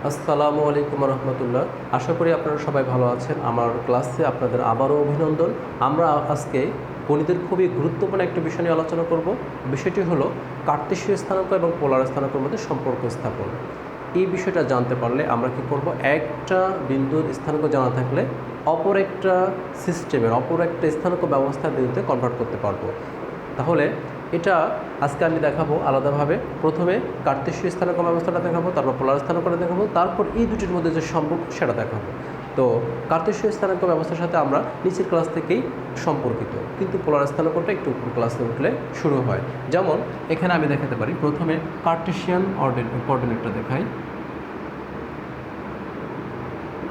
আসসালামু আলাইকুম রহমতুল্লাহ। আশা করি আপনারা সবাই ভালো আছেন। আমার ক্লাসে আপনাদের আবারও অভিনন্দন। আমরা আজকে গণিতের খুবই গুরুত্বপূর্ণ একটা বিষয় নিয়ে আলোচনা করব। বিষয়টি হলো কার্টেশীয় স্থানাঙ্ক এবং পোলার স্থানাঙ্কের মধ্যে সম্পর্ক স্থাপন। এই বিষয়টা জানতে পারলে আমরা কি করব, একটা বিন্দুর স্থানাঙ্ক জানা থাকলে অপর একটা সিস্টেমের অপর একটা স্থানাঙ্ক ব্যবস্থার বিন্দুতে কনভার্ট করতে পারবো। তাহলে এটা আজকে আমি দেখাবো আলাদাভাবে। প্রথমে কার্তেশীয় স্থানাঙ্ক ব্যবস্থাটা দেখাবো, তারপর পোলার স্থানাঙ্কটা দেখাবো, তারপর এই দুটির মধ্যে যে সম্পর্ক সেটা দেখাবো। তো কার্তেশীয় স্থানাঙ্ক ব্যবস্থার সাথে আমরা নিচের ক্লাস থেকেই সম্পর্কিত, কিন্তু পোলার স্থানাঙ্কটা একটু উপর ক্লাসে উঠলে শুরু হয়। যেমন এখানে আমি দেখাতে পারি, প্রথমে কার্টেশিয়ান কোঅর্ডিনেটটা দেখাই।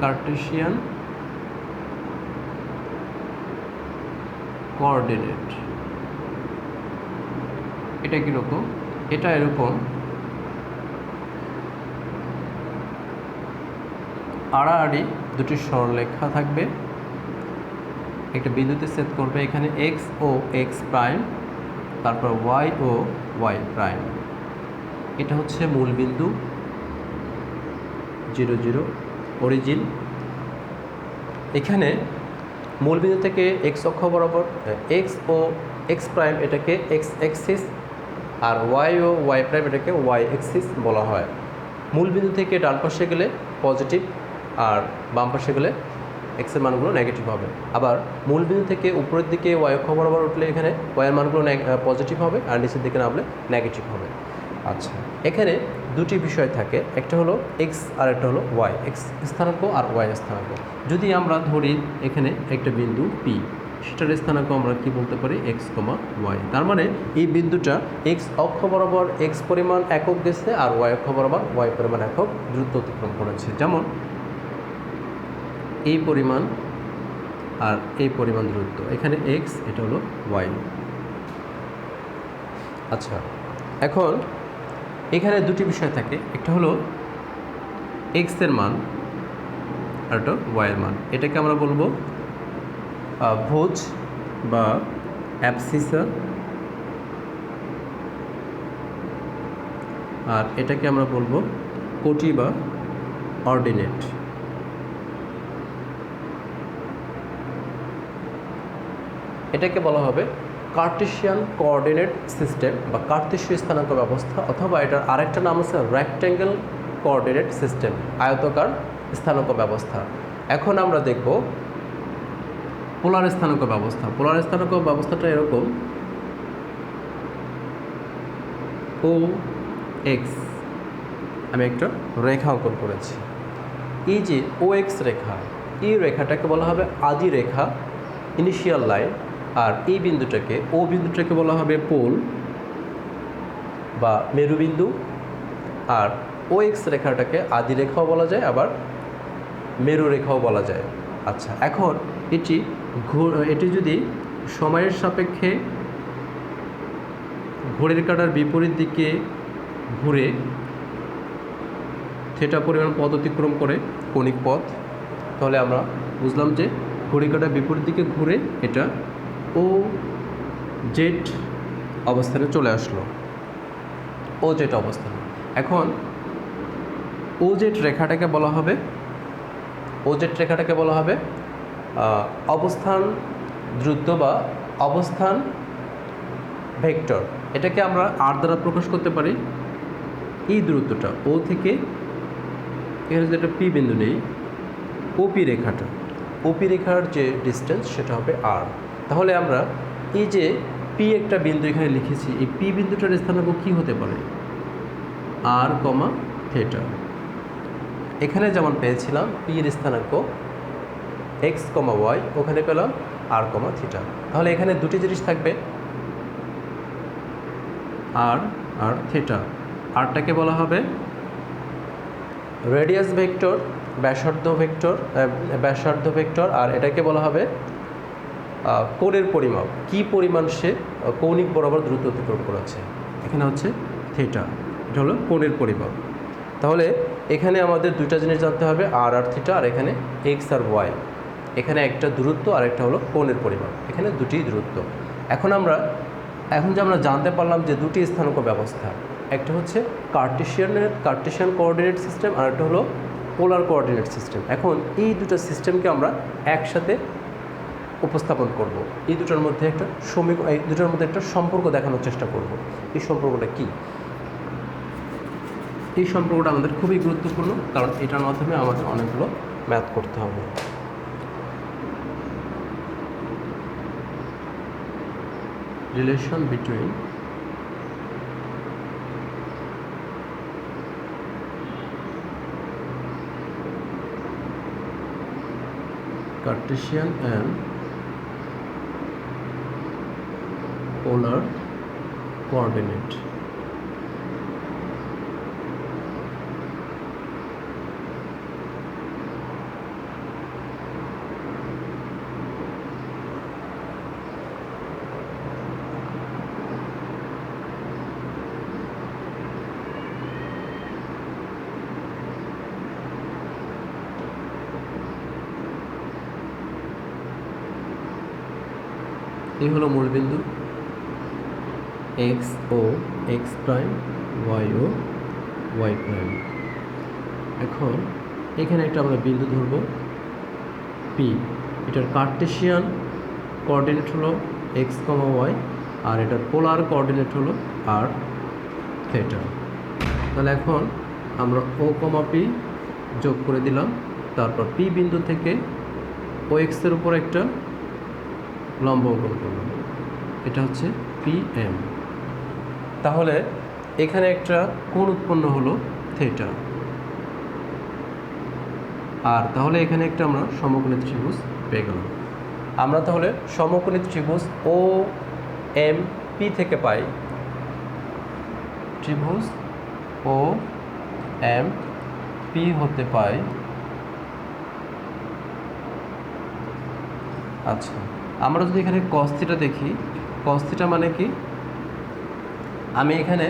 কার্টেশিয়ান কোঅর্ডিনেট এটা কীরকম, এটা এরকম আড়াআড়ি দুটি সরলরেখা থাকবে, একটা বিন্দুতে ছেদ করবে, এখানে এক্স ও এক্স প্রাইম, তারপর ওয়াই ও ওয়াই প্রাইম। এটা হচ্ছে মূল বিন্দু 0 0 অরিজিন। এখানে মূল বিন্দু থেকে এক্স অক্ষ বরাবর এক্স ও এক্স প্রাইম এটাকে এক্স অ্যাক্সিস, আর ওয়াই ও ওয়াই প্রাইম এটাকে ওয়াই অ্যাক্সিস বলা হয়। মূল বিন্দু থেকে ডান পাশে গেলে পজিটিভ, আর বাম পাশে গেলে এক্সের মানগুলো নেগেটিভ হবে। আবার মূল বিন্দু থেকে উপরের দিকে ওয়াই অক্ষ বরাবর উঠলে এখানে ওয়াইয়ের মানগুলো পজিটিভ হবে, আর নিচের দিকে নামলে নেগেটিভ হবে। আচ্ছা, এখানে দুটি বিষয় থাকে, একটা হলো এক্স আর একটা হলো ওয়াই, এক্স স্থানাঙ্ক আর ওয়াই স্থানাঙ্ক। যদি আমরা ধরি এখানে একটা বিন্দু পি, সেটার স্থানাঙ্ক আমরা কি বলতে পারি, এক্স কমা ওয়াই। তার মানে এই বিন্দুটা এক্স অক্ষ বরাবর এক্স পরিমাণ একক গেছে, আর ওয়াই অক্ষ বরাবর ওয়াই পরিমাণ একক দ্রুত অতিক্রম করেছে। যেমন এই পরিমাণ আর এই পরিমাণ দূরত্ব, এখানে এক্স, এটা হলো ওয়াই। আচ্ছা, এখন এখানে দুটি বিষয় থাকে, একটা হলো এক্সের মান আর একটা ওয়াইয়ের মান। এটাকে আমরা বলবো ভুজ বা অ্যাবসিসা, আর এটাকে আমরা বলবো কোটি বা অর্ডিনেট। এটাকে বলা হবে কার্টেশিয়ান কোঅর্ডিনেট সিস্টেম বা কার্তেশীয় স্থানাঙ্ক ব্যবস্থা, অথবা এটার আরেকটা নাম আছে রেক্ট্যাঙ্গেল কোঅর্ডিনেট সিস্টেম, আয়তাকার স্থানাঙ্ক ব্যবস্থা। এখন আমরা দেখব পোলার স্থানাঙ্ক ব্যবস্থা। পোলার স্থানাঙ্ক ব্যবস্থাটা এরকম, ও এক্স, আমি একটা রেখা অঙ্কন করেছি। এই যে ও এক্স রেখা, এই রেখাটাকে বলা হবে আদি রেখা, ইনিশিয়াল লাইন। আর এই বিন্দুটাকে, ও বিন্দুটাকে বলা হবে পোল বা মেরুবিন্দু, আর ও এক্স রেখাটাকে আদি রেখাও বলা যায়, আবার মেরু রেখাও বলা যায়। আচ্ছা, এখন এটি যদি সময়ের সাপেক্ষে ঘড়ির কাঁটার বিপরীত দিকে ঘুরে থিটা পরিমাণ পথ অতিক্রম করে, কৌণিক পথ, তাহলে আমরা বুঝলাম যে ঘড়ির কাঁটার বিপরীত দিকে ঘুরে এটা ও জেড অবস্থানে চলে আসলো, ও জেড অবস্থানে। এখন ও জেড রেখাটাকে বলা হবে, ও জেড রেখাটাকে বলা হবে অবস্থান দ্রুত বা অবস্থান ভেক্টর। এটাকে আমরা আর দ্বারা প্রকাশ করতে পারি। এই দূরত্বটা ও থেকে, এখানে যদি একটা পি বিন্দু নেই, ওপি রেখাটা, ওপি রেখার যে ডিস্টেন্স সেটা হবে আর। তাহলে আমরা এই যে পি একটা বিন্দু এখানে লিখেছি, এই পি বিন্দুটার স্থানাঙ্ক কী হতে পারে, আর কমা থিটা। এখানে যেমন পেয়েছিলাম পি এর স্থানাঙ্ক এক্স কমা ওয়াই, ওখানে পেলাম আর কমা থিটা। তাহলে এখানে দুটি জিনিস থাকবে, আর আর থিটা। আরটাকে বলা হবে রেডিয়াস ভেক্টর, ব্যাসার্ধ ভেক্টর, আর এটাকে বলা হবে কোণের পরিমাপ, কি পরিমাণ সে কৌণিক বরাবর দ্রুত অতিক্রম করেছে। এখানে হচ্ছে থিটা, এটা হলো কোণের পরিমাপ। তাহলে এখানে আমাদের দুইটা জিনিস জানতে হবে, আর আর থিটা, আর এখানে এক্স আর ওয়াই। এখানে একটা দূরত্ব আর একটা হলো কোণের পরিমাপ, এখানে দুটি দূরত্ব। এখন যে আমরা জানতে পারলাম যে দুটি স্থানাঙ্ক ব্যবস্থা, একটা হচ্ছে কার্টেশিয়ান কোঅর্ডিনেট সিস্টেম আর একটা হলো পোলার কোঅর্ডিনেট সিস্টেম। এখন এই দুটো সিস্টেমকে আমরা একসাথে উপস্থাপন করব। এই দুটোর মধ্যে একটা সম্পর্ক দেখানোর চেষ্টা করব। এই সম্পর্কটা কি? এই সম্পর্কটা আমাদের খুবই গুরুত্বপূর্ণ, কারণ এটার মাধ্যমে আমাদের অনেকগুলো ম্যাথ করতে হবে। Relation between Cartesian and polar coordinate. এই হলো মূলবিন্দু এক্স ও এক্স প্রাইম, ওয়াই ও ওয়াই প্রাইম। এখন এখানে একটা আমরা বিন্দু ধরব পি। এটার কার্টেশিয়ান কোঅর্ডিনেট হলো এক্স কমা ওয়াই, আর এটার পোলার কোঅর্ডিনেট হলো আর থিটা। তাহলে এখন আমরা ও কমা পি যোগ করে দিলাম, তারপর পি বিন্দু থেকে ও এক্সের উপর একটা লম্ব অঙ্কন করলাম, এটা হচ্ছে পি এম। তাহলে এখানে একটা কোণ উৎপন্ন হলো থিটা, আর তাহলে এখানে একটা আমরা সমকোণী ত্রিভুজ পেয়ে গেলাম। আমরা তাহলে সমকোণী ত্রিভুজ ও এম পি থেকে পাই ত্রিভুজ ও এম পি হতে পাই। আচ্ছা, আমরা যদি এখানে কস থিটা দেখি, কস থিটা মানে কি? আমি এখানে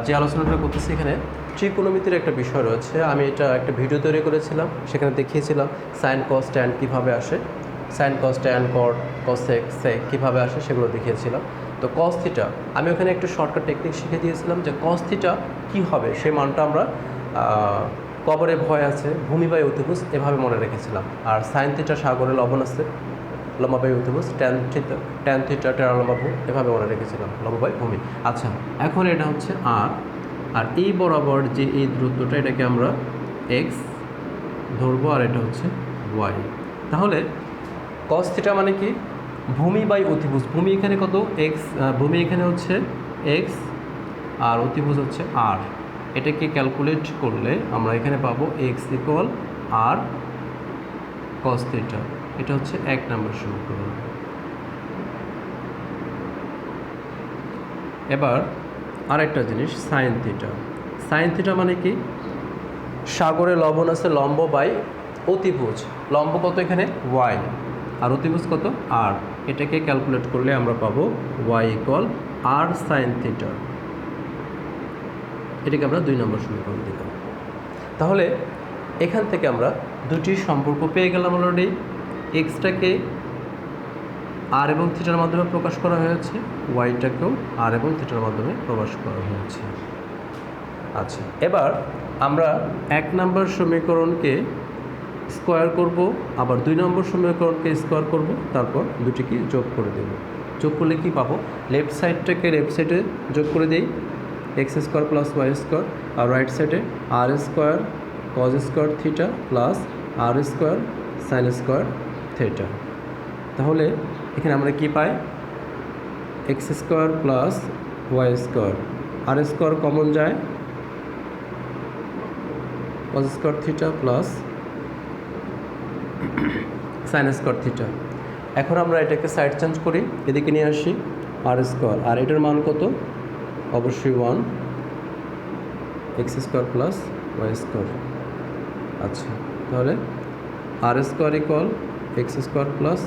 যে আলোচনাটা করতেছি, এখানে ত্রিকোণমিতির একটা বিষয় রয়েছে। আমি এটা একটা ভিডিও তৈরি করেছিলাম, সেখানে দেখিয়েছিলাম সাইন কস ট্যান কীভাবে আসে, সাইন কস ট্যান কট কস সেক সেক কীভাবে আসে, সেগুলো দেখিয়েছিলাম। তো কস থিটা আমি ওখানে একটু শর্টকাট টেকনিক শিখে দিয়েছিলাম যে কস থিটা কী হবে, সেই মানটা আমরা কবরে ভয় আছে, ভূমি বাই অতিভুজ এভাবে মনে রেখেছিলাম। আর সাইন থিটা সাগরে লবণ আছে, লম্বা বাই অতিভুজ, ট্যান থিটা টেরালম্বা ভূ এভাবে মনে রেখেছিলাম, লম্বা বাই ভূমি। আচ্ছা, এখন এটা হচ্ছে আর এই বরাবর যে এই দূরত্বটা, এটাকে আমরা এক্স ধরবো, আর এটা হচ্ছে ওয়াই। তাহলে কস থিটা মানে কি? ভূমি বাই অতিভুজ। ভূমি এখানে কত? এক্স। ভূমি এখানে হচ্ছে এক্স আর অতিভুজ হচ্ছে আর। এটাকে ক্যালকুলেট করলে আমরা এখানে পাবো x equal r cos theta. এটা হচ্ছে 1 নম্বর সমীকরণ। এবার আরেকটা জিনিস, সাইন থিটা। সাইন থিটা মানে কি? সাগরে লবণ আছে, লম্ব বাই অতিভুজ। লম্ব কত এখানে? ওয়াই, আর অতিভুজ কত? আর। এটাকে ক্যালকুলেট করলে আমরা পাবো Y equal r sine theta. এটাকে আমরা 2 নম্বর সমীকরণ দিলাম। তাহলে এখান থেকে আমরা দুটি সম্পর্ক পেয়ে গেলাম অলরেডি। এক্সটাকে আর এবং থিটার মাধ্যমে প্রকাশ করা হয়েছে, ওয়াইটাকেও আর এবং থিটার মাধ্যমে প্রকাশ করা হয়েছে। আচ্ছা, এবার আমরা 1 নম্বর সমীকরণকে স্কোয়ার করব, আবার 2 নম্বর সমীকরণকে স্কোয়ার করব, তারপর দুটিকে যোগ করে দেব। যোগ করলে কি পাবো? লেফট সাইডটাকে লেফট সাইডে যোগ করে দিই, x square plus y square, আর রাইট সাইডে r square cos square theta plus r square sine square theta. তাহলে এখানে আমরা কি পাই? X square plus y square, r square common যায়, cos square theta plus sine square theta. এখন আমরা এটাকে সাইড চেঞ্জ করি, এদিকে নিয়ে আসি আর স্কোয়ার, আর এটার মান কত? অবশ্যই 1, x square plus y square. আচ্ছা, তাহলে r square equal x square plus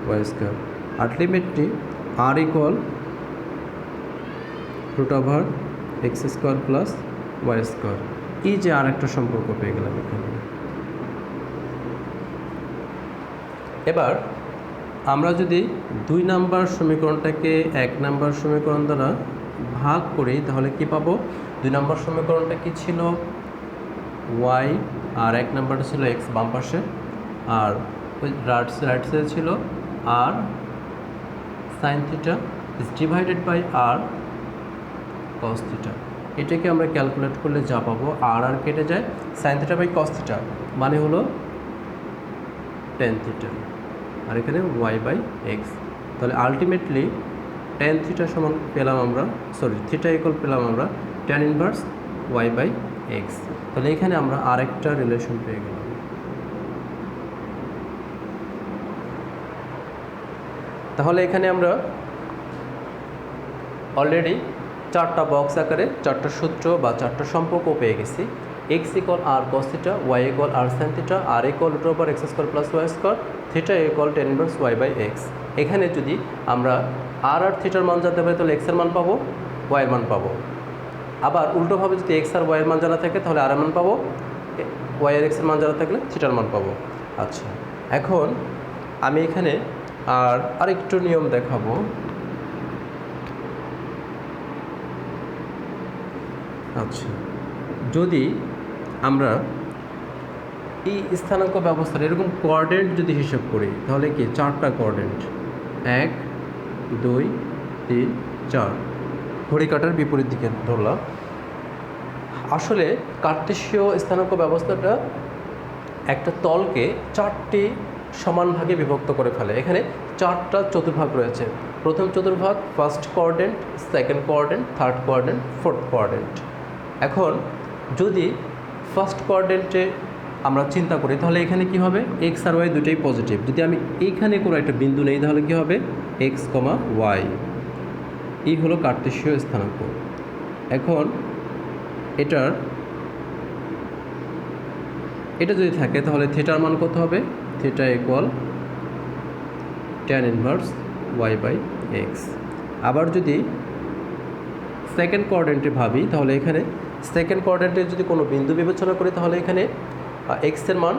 y square. Ultimately r equal root over x square plus y square. এই যে আর একটা সম্পর্ক পেয়ে গেলাম এখানে। এবার আমরা যদি 2 নম্বর সমীকরণটাকে 1 নম্বর সমীকরণ দ্বারা ভাগ করি, তাহলে কি পাবো? 2 নম্বর সমীকরণটা কি ছিল, ওয়াই, আর 1 নম্বরটা ছিল এক্স বাম পাশে, আর ওই রাইট সাইডে ছিল r sine theta is divided by r cos theta. এটাকে আমরা ক্যালকুলেট করলে যা পাবো, আর কেটে যায়, sine theta by cos theta মানে হলো টেন থিটা, আর এখানে ওয়াই বাই এক্স। তাহলে আলটিমেটলি টেন থিটা সমান পেলাম আমরা, সরি থিটা ইকুয়াল পেলাম আমরা tan inverse y by x. তাহলে এখানে আমরা আরেকটা রিলেশন পেয়ে গেলাম। তাহলে এখানে আমরা অলরেডি 4টা বক্স আকারে 4টা সূত্র বা 4টা সম্পর্ক পেয়ে গেছি। X equal r cos theta, y equal r sine theta, r equal root over x square plus y square, theta equal tan inverse y by x. এখানে যদি আমরা আর থিটার মান জানতে পারি তাহলে এক্সের মান পাবো, ওয়াইয়ের মান পাবো। আবার উল্টোভাবে যদি এক্স আর ওয়াইয়ের মান জানা থাকে তাহলে আর এর মান পাবো, ওয়াই আর এক্সের মান জানা থাকলে থিটার মান পাবো। আচ্ছা, এখন আমি এখানে আরেকটু নিয়ম দেখাবো। আচ্ছা, যদি আমরা এই স্থানাঙ্ক ব্যবস্থার এরকম কোঅর্ডিনেট যদি হিসাব করি তাহলে কি 4টা কোঅর্ডিনেট, 1 2 3 4, ঘড়ি কাটার বিপরীত দিকে ধরলাম। আসলে কার্টেসীয় স্থানাঙ্ক ব্যবস্থাটা একটা তলকে 4টি সমান ভাগে বিভক্ত করে ফেলে। এখানে 4টা চতুর্ভাগ রয়েছে। প্রথম চতুর্ভাগ first coordinate, second coordinate, third coordinate, fourth coordinate. এখন যদি ফার্স্ট কোঅর্ডিনেটে আমরা চিন্তা করি তাহলে এখানে কি হবে, এক্স আর ওয়াই দুটোই পজিটিভ। যদি আমি এইখানে কোনো একটা বিন্দু নেই তাহলে কি হবে, এক্স কমা ওয়াই। এই হলো কার্টেসীয় স্থানাঙ্ক। এখন এটা যদি থাকে তাহলে থিটার মান কত হবে, theta equal tan inverse y by x. আবার যদি সেকেন্ড কোঅর্ডিনেটে ভাবি তাহলে এখানে সেকেন্ড কোঅর্ডিনেটে যদি কোনো বিন্দু বিবেচনা করি তাহলে এখানে এক্সের মান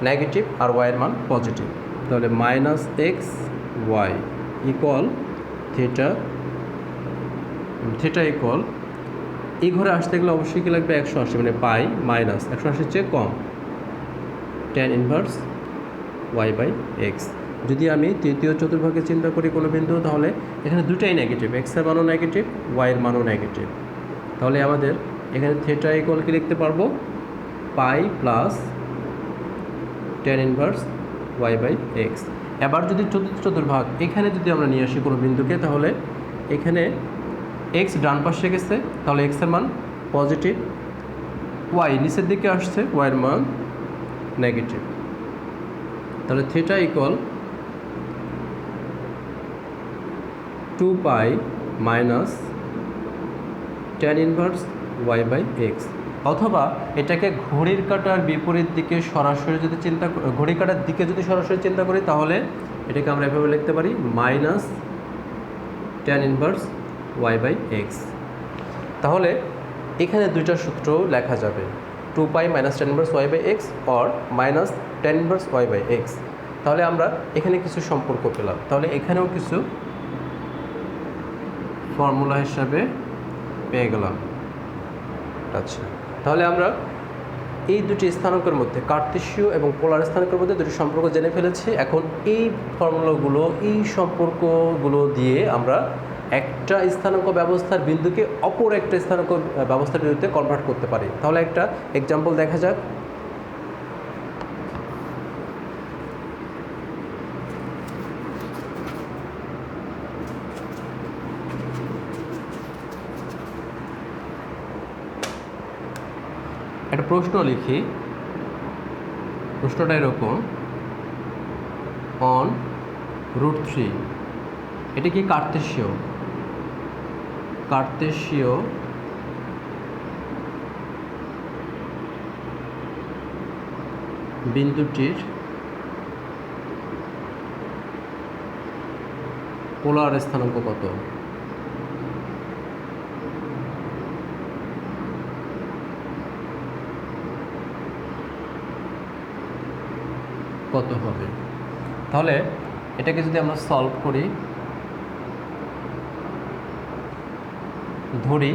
নেগেটিভ আর ওয়াইয়ের মান পজিটিভ। তাহলে minus x y equal theta equal, এই ঘরে আসতে গেলে অবশ্যই কী লাগবে, 180, মানে পাই মাইনাস 180-র চেয়ে কম, tan inverse y by x. যদি আমি তৃতীয় চতুর্ভাগে চিন্তা করি কোনো বিন্দু তাহলে এখানে দুটাই নেগেটিভ, এক্সের মানও নেগেটিভ, ওয়াইয়ের মানও নেগেটিভ। তাহলে আমাদের এখানে থিটা ইকুয়াল কি লিখতে পারবো, pi plus tan inverse y by x. এবার যদি চতুর্থ চতুর্ভাগ এখানে যদি আমরা নিয়ে আসি কোনো বিন্দুকে তাহলে এখানে এক্স ডান পাশে গেছে তাহলে এক্সের মান পজিটিভ, ওয়াই নিচের দিকে আসছে, ওয়াইয়ের মান নেগেটিভ। তাহলে theta equal 2 pi minus tan inverse y by x. অথবা এটাকে ঘড়ির কাঁটার বিপরীত দিকে সরাসরি যদি ঘড়ির কাঁটার দিকে যদি সরাসরি চিন্তা করি তাহলে এটাকে আমরা এভাবে লিখতে পারি, minus tan inverse y by x. তাহলে এখানে দুইটা সূত্র লেখা যাবে, 2 pi minus tan inverse y by x or minus tan inverse y by x. তাহলে আমরা এখানে কিছু সম্পর্ক পেলাম, তাহলে এখানেও কিছু ফর্মুলা হিসাবে পেয়ে গেলাম। আচ্ছা, তাহলে আমরা এই দুটি স্থানাঙ্কের মধ্যে কার্টেসীয় এবং পোলার স্থানাঙ্কের মধ্যে দুটি সম্পর্ক জেনে ফেলেছি। এখন এই ফর্মুলাগুলো, এই সম্পর্কগুলো দিয়ে আমরা একটা স্থানাঙ্ক ব্যবস্থার বিন্দুকে অপর একটা স্থানাঙ্ক ব্যবস্থার বিন্দুতে কনভার্ট করতে পারি। তাহলে একটা এক্সাম্পল দেখা যাক। একটা প্রশ্ন লিখি, প্রশ্নটা এরকম, অন √3, এটা কি কার্টেসীয় বিন্দুটির পোলার স্থানাঙ্ক কত? কত হবে? তাহলে এটাকে যদি আমরা সলভ করি, ধরি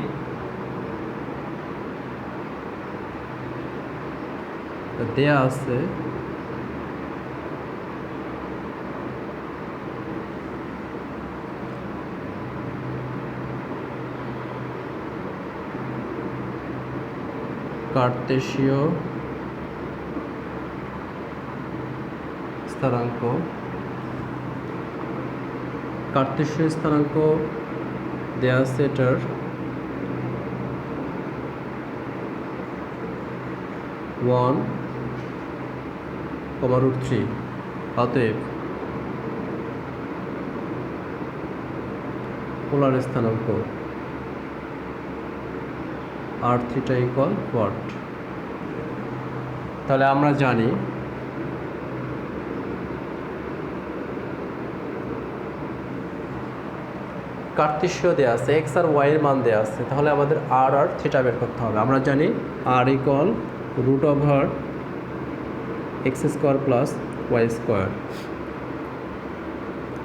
দেয়া আছে কার্তেশীয় স্থানাঙ্ক দেয়া আছে এটার 1, √3। অতএব পোলার স্থানাঙ্ক r θ ইকুয়াল হোয়াট? তাহলে আমরা জানি কার্তেশীয় দেয়া আছে, এক্স আর ওয়াই এর মান দেয়া আছে, তাহলে আমাদের আর থিটা বের করতে হবে। আমরা জানি r equal √(x² + y²)।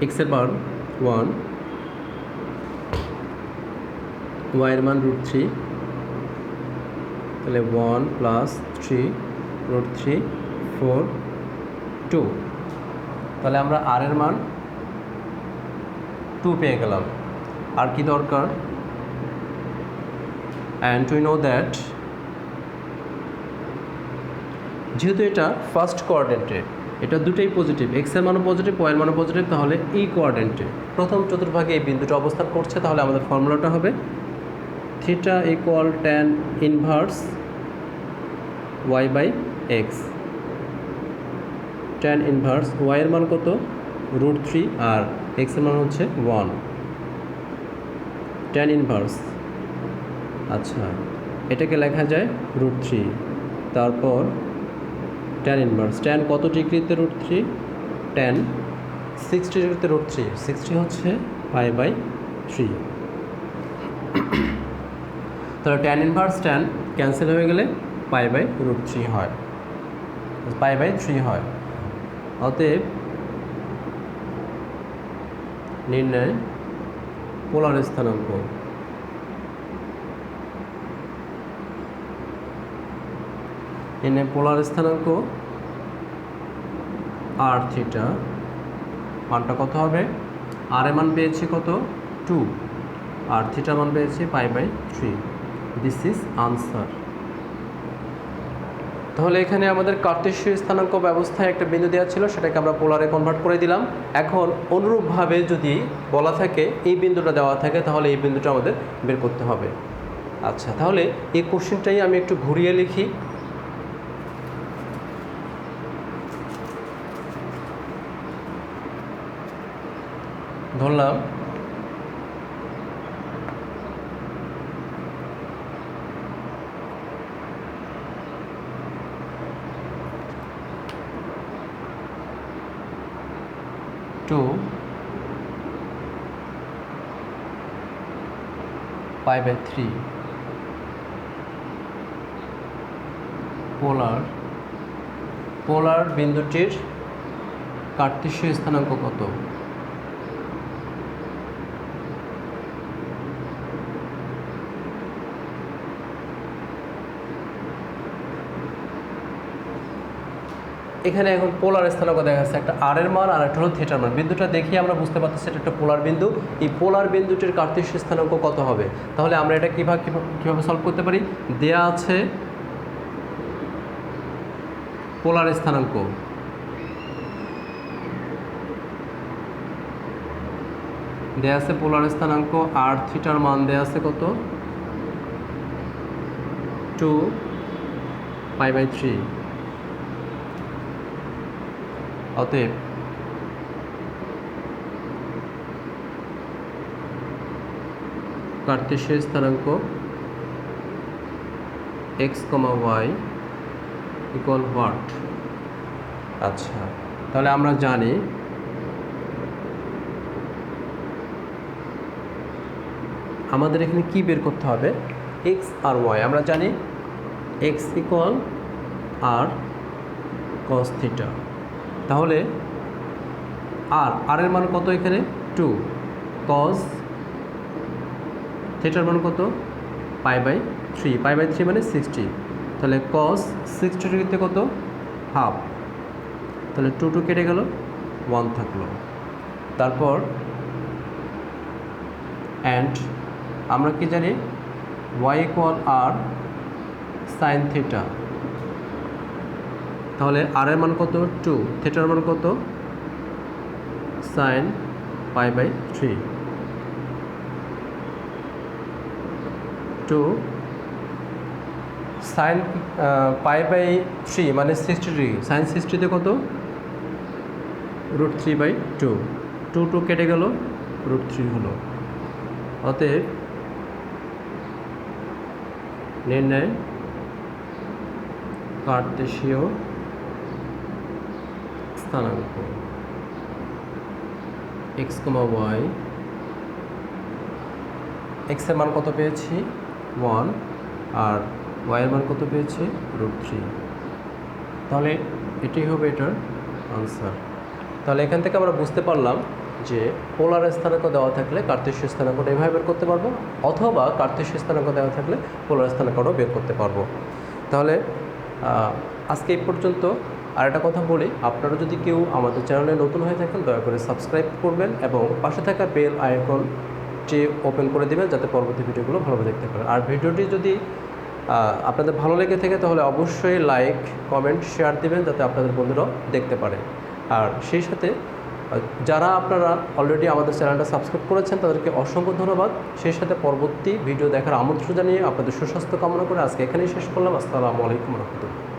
X এর মান 1, ওয়াই এর মান √3, তাহলে 1 + 3 √3 4 2। তাহলে আমরা আর এর মান 2 পেয়ে গেলাম। আর কি দরকার? অ্যান্ড উই নো দ্যাট যেহেতু এটা ফার্স্ট কোঅর্ডিনেটে, এটা দুটোই পজিটিভ, এক্স এর মানও পজিটিভ, ওয়াই এর মানও পজিটিভ, তাহলে এই কোঅর্ডিনেটে প্রথম চতুর্ভাগে এই বিন্দুটা অবস্থান করছে। তাহলে আমাদের ফর্মুলাটা হবে θ equal tan inverse y/x। tan inverse y এর মান কত? √3 আর এক্স এর মান হচ্ছে 1। tan ইনভার্স, আচ্ছা এটাকে লেখা যায় √3, তারপর tan ইনভার্স, tan কত ডিগ্রিতে √3? tan 60 ডিগ্রিতে √3, 60 হচ্ছে π/3। তাহলে tan ইনভার্স tan ক্যান্সেল হয়ে গেলে π/√3 হয়, π/3 হয়। অতএব নির্ণয় পোলার স্থানাঙ্ক। পোলার স্থানাঙ্ক r θ, মানটা কত হবে? আর এর মান পেয়েছি কত? 2, আর θ মান পেয়েছি π/3। This is answer. তাহলে এখানে আমাদের কার্তেশীয় স্থানাঙ্ক ব্যবস্থায় একটা বিন্দু দেওয়া ছিল, সেটাকে আমরা পোলারে কনভার্ট করে দিলাম। এখন অনুরূপভাবে যদি বলা থাকে এই বিন্দুটা দেওয়া থাকে, তাহলে এই বিন্দুটা আমাদের বের করতে হবে। আচ্ছা, তাহলে এই কোশ্চেনটাই আমি একটু ঘুরিয়ে লিখি। ধরলাম π/3 পোলার বিন্দুটির কার্তেশীয় স্থানাঙ্ক কত? এখানে এখন পোলার স্থানাঙ্ক দেখা যাচ্ছে, একটা আর এর মান আর একটা হলো থিটার মান। বিন্দুটা দেখি আমরা বুঝতে পারতেছি এটা একটা পোলার বিন্দু। এই পোলার বিন্দুটির কার্তেশীয় স্থানাঙ্ক কত হবে? তাহলে আমরা এটা কিভাবে সলভ করতে পারি? দেয়া আছে পোলার স্থানাঙ্ক, দেয়া আছে পোলার স্থানাঙ্ক আর থিটার মান দেয়া আছে কত? 2 π/3। অতএব কার্তেশীয় স্থানাঙ্ক x, y ইকুয়াল হোয়াট? আচ্ছা, তাহলে আমরা জানি আমাদের এখানে কি বের করতে হবে? x আর y। আমরা জানি x ইকুয়াল r cos θ। তাহলে আর এর মান কত এখানে? 2, cos থিটার মান কত? π/3, π/3 মানে 60। তাহলে cos 60 ডিগ্রিতে কত? হাফ, তাহলে 2 কেটে গেল, 1 থাকলো। তারপর অ্যান্ড আমরা কি জানি y equal r sine theta, তাহলে আর এর মান কত 2, থিটার মান কত সাইন π/3, 2 সাইন π/3 মানে 60 ডিগ্রি, সাইন 60তে কত √3/2, 2 কেটে গেল, √3 হলো। অতএব নির্ণয় কার্তেশীয় স্থানাঙ্ক x, y, x এর মান কত পেয়েছি 1 আর y এর মান কত পেয়েছি √3, তাহলে এটাই হবে এটার আনসার। তাহলে এখান থেকে আমরা বুঝতে পারলাম যে পোলার স্থানাঙ্ক দেওয়া থাকলে কার্তেশীয় স্থানাঙ্কটা এভাবে বের করতে পারবো, অথবা কার্তেশীয় স্থানাঙ্ক দেওয়া থাকলে পোলার স্থানাঙ্কটাও বের করতে পারবো। তাহলে আজকে এই পর্যন্ত। আর একটা কথা বলি, আপনারা যদি কেউ আমাদের চ্যানেলে নতুন হয়ে থাকেন দয়া করে সাবস্ক্রাইব করবেন এবং পাশে থাকা বেল আইকনটি ওপেন করে দেবেন যাতে পরবর্তী ভিডিওগুলো ভালোভাবে দেখতে পারেন। আর ভিডিওটি যদি আপনাদের ভালো লেগে থাকে তাহলে অবশ্যই লাইক, কমেন্ট, শেয়ার দেবেন যাতে আপনাদের বন্ধুরাও দেখতে পারে। আর সেই সাথে যারা আপনারা অলরেডি আমাদের চ্যানেলটা সাবস্ক্রাইব করেছেন তাদেরকে অসংখ্য ধন্যবাদ। সেই সাথে পরবর্তী ভিডিও দেখার আমন্ত্রণ জানিয়ে আপনাদের সুস্বাস্থ্য কামনা করে আজকে এখানেই শেষ করলাম। আসসালামু আলাইকুম রহমতুল্লাহ।